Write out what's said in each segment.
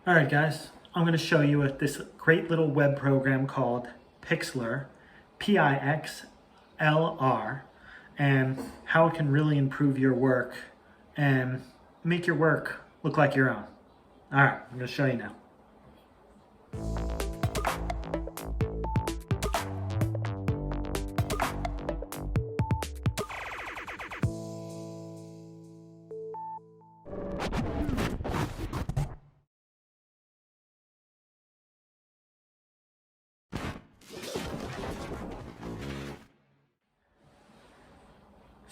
All right, guys, I'm going to show you this great little web program called Pixlr, Pixlr, and how it can really improve your work and make your work look like your own. All right, I'm going to show you now.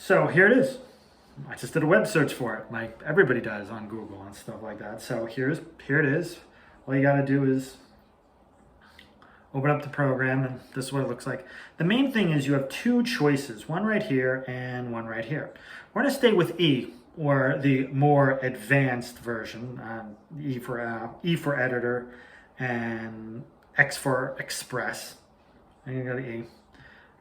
So here it is. I just did a web search for it, like everybody does on Google and stuff like that. So here it is. All you got to do is open up the program, and this is what it looks like. The main thing is you have two choices, one right here and one right here. We're going to stay with E, or the more advanced version. E for editor, and X for express. I'm going to go to E.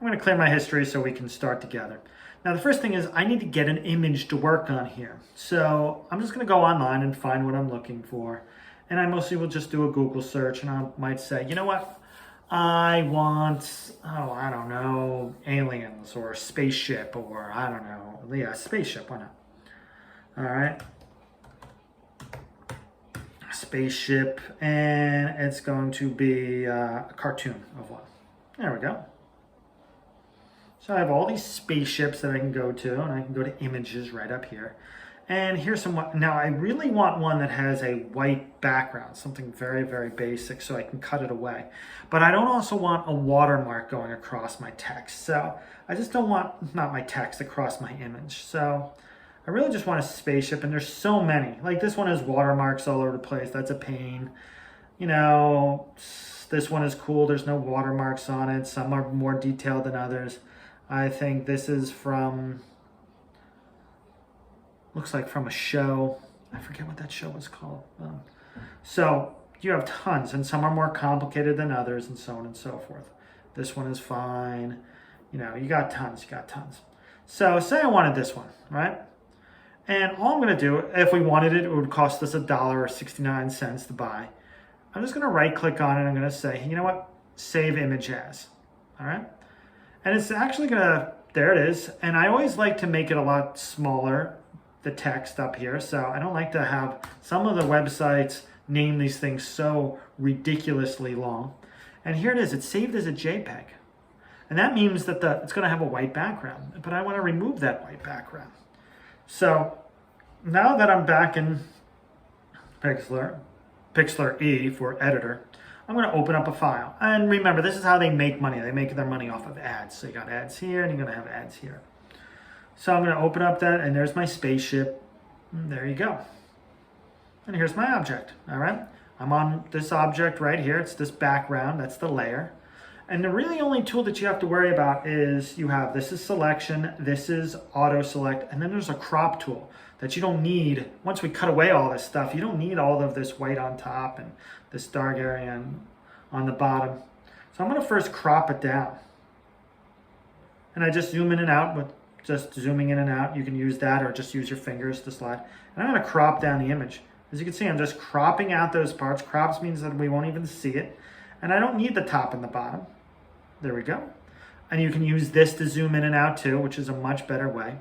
I'm going to clear my history so we can start together. Now the first thing is I need to get an image to work on here. So I'm just going to go online and find what I'm looking for. And I mostly will just do a Google search, and I might say, you know what? I want, I don't know, aliens or spaceship, or I don't know. Yeah, spaceship, why not? All right. Spaceship, and it's going to be a cartoon of one. There we go. So I have all these spaceships that I can go to, and I can go to images right up here. And here's some, now I really want one that has a white background, something very, very basic, so I can cut it away. But I don't also want a watermark going across my text. So I just don't want, not my text, across my image. So I really just want a spaceship, and there's so many. Like this one has watermarks all over the place. That's a pain. You know, this one is cool. There's no watermarks on it. Some are more detailed than others. I think this is from, looks like from a show. I forget what that show was called. So you have tons, and some are more complicated than others, and so on and so forth. This one is fine. You know, you got tons. So say I wanted this one, right? And all I'm going to do, if we wanted it, it would cost us $1.69 to buy. I'm just going to right click on it. I'm going to say, you know what? Save image as. All right. And it's actually going to, there it is. And I always like to make it a lot smaller, the text up here. So I don't like to have, some of the websites name these things so ridiculously long. And here it is. It's saved as a JPEG. And that means that it's going to have a white background. But I want to remove that white background. So now that I'm back in Pixlr E for editor, I'm going to open up a file. And remember, this is how they make money. They make their money off of ads. So you got ads here, and you're going to have ads here. So I'm going to open up that, and there's my spaceship. And there you go. And here's my object. All right. I'm on this object right here. It's this background. That's the layer. And the really only tool that you have to worry about is this is selection, this is auto select, and then there's a crop tool that you don't need. Once we cut away all this stuff, you don't need all of this white on top and this dark area on the bottom. So I'm going to first crop it down. And I just zoom in and out, with just zooming in and out. You can use that or just use your fingers to slide. And I'm going to crop down the image. As you can see, I'm just cropping out those parts. Crops means that we won't even see it. And I don't need the top and the bottom. There we go. And you can use this to zoom in and out too, which is a much better way.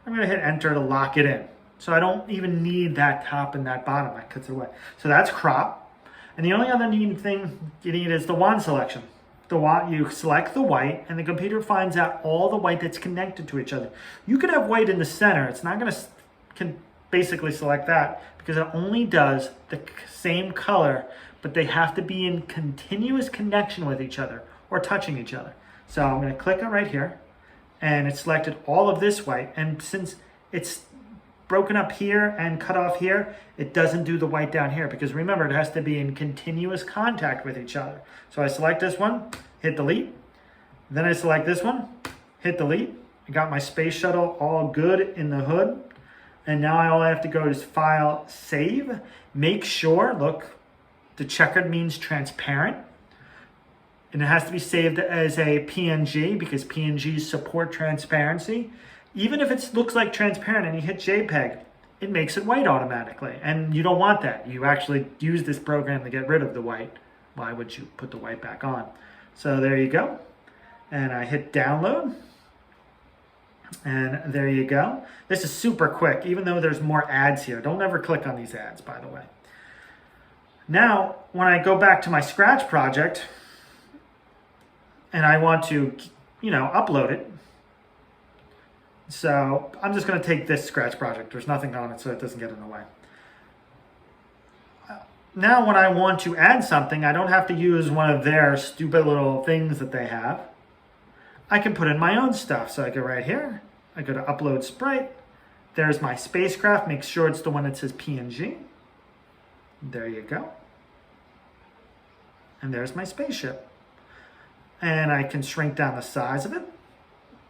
I'm going to hit enter to lock it in. So I don't even need that top and that bottom. That cuts it away. So that's crop. And the only other thing you need is the wand selection. You select the white, and the computer finds out all the white that's connected to each other. You could have white in the center. It's not going to can basically select that because it only does the same color, but they have to be in continuous connection with each other or touching each other. So I'm going to click it right here, and it selected all of this white. And since it's broken up here and cut off here, it doesn't do the white down here because remember, it has to be in continuous contact with each other. So I select this one, hit delete. Then I select this one, hit delete. I got my space shuttle all good in the hood. And now all I have to go is file, save. Make sure, look, the checkered means transparent. And it has to be saved as a PNG because PNGs support transparency. Even if it looks like transparent and you hit JPEG, it makes it white automatically. And you don't want that. You actually use this program to get rid of the white. Why would you put the white back on? So there you go. And I hit download. And there you go. This is super quick, even though there's more ads here. Don't ever click on these ads, by the way. Now, when I go back to my Scratch project, and I want to, upload it. So I'm just going to take this Scratch project. There's nothing on it, so it doesn't get in the way. Now, when I want to add something, I don't have to use one of their stupid little things that they have. I can put in my own stuff. So I go right here. I go to Upload Sprite. There's my spacecraft. Make sure it's the one that says PNG. There you go. And there's my spaceship. And I can shrink down the size of it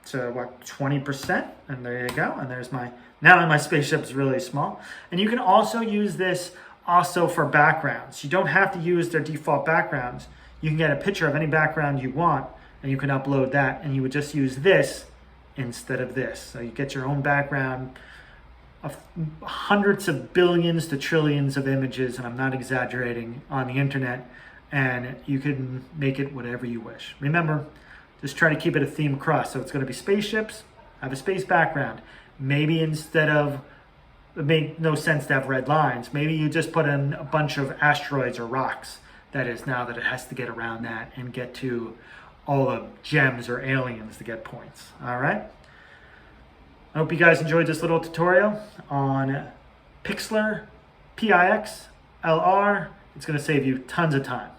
to, 20%. And there you go. And there's now my spaceship's really small. And you can also use this also for backgrounds. You don't have to use their default backgrounds. You can get a picture of any background you want, and you can upload that, and you would just use this instead of this. So you get your own background of hundreds of billions to trillions of images, and I'm not exaggerating, on the internet, and you can make it whatever you wish. Remember, just try to keep it a theme across. So it's going to be spaceships, have a space background. Maybe instead of, it made no sense to have red lines, maybe you just put in a bunch of asteroids or rocks. That is, now that it has to get around that and get to all the gems or aliens to get points. All right. I hope you guys enjoyed this little tutorial on Pixlr, Pixlr. It's going to save you tons of time.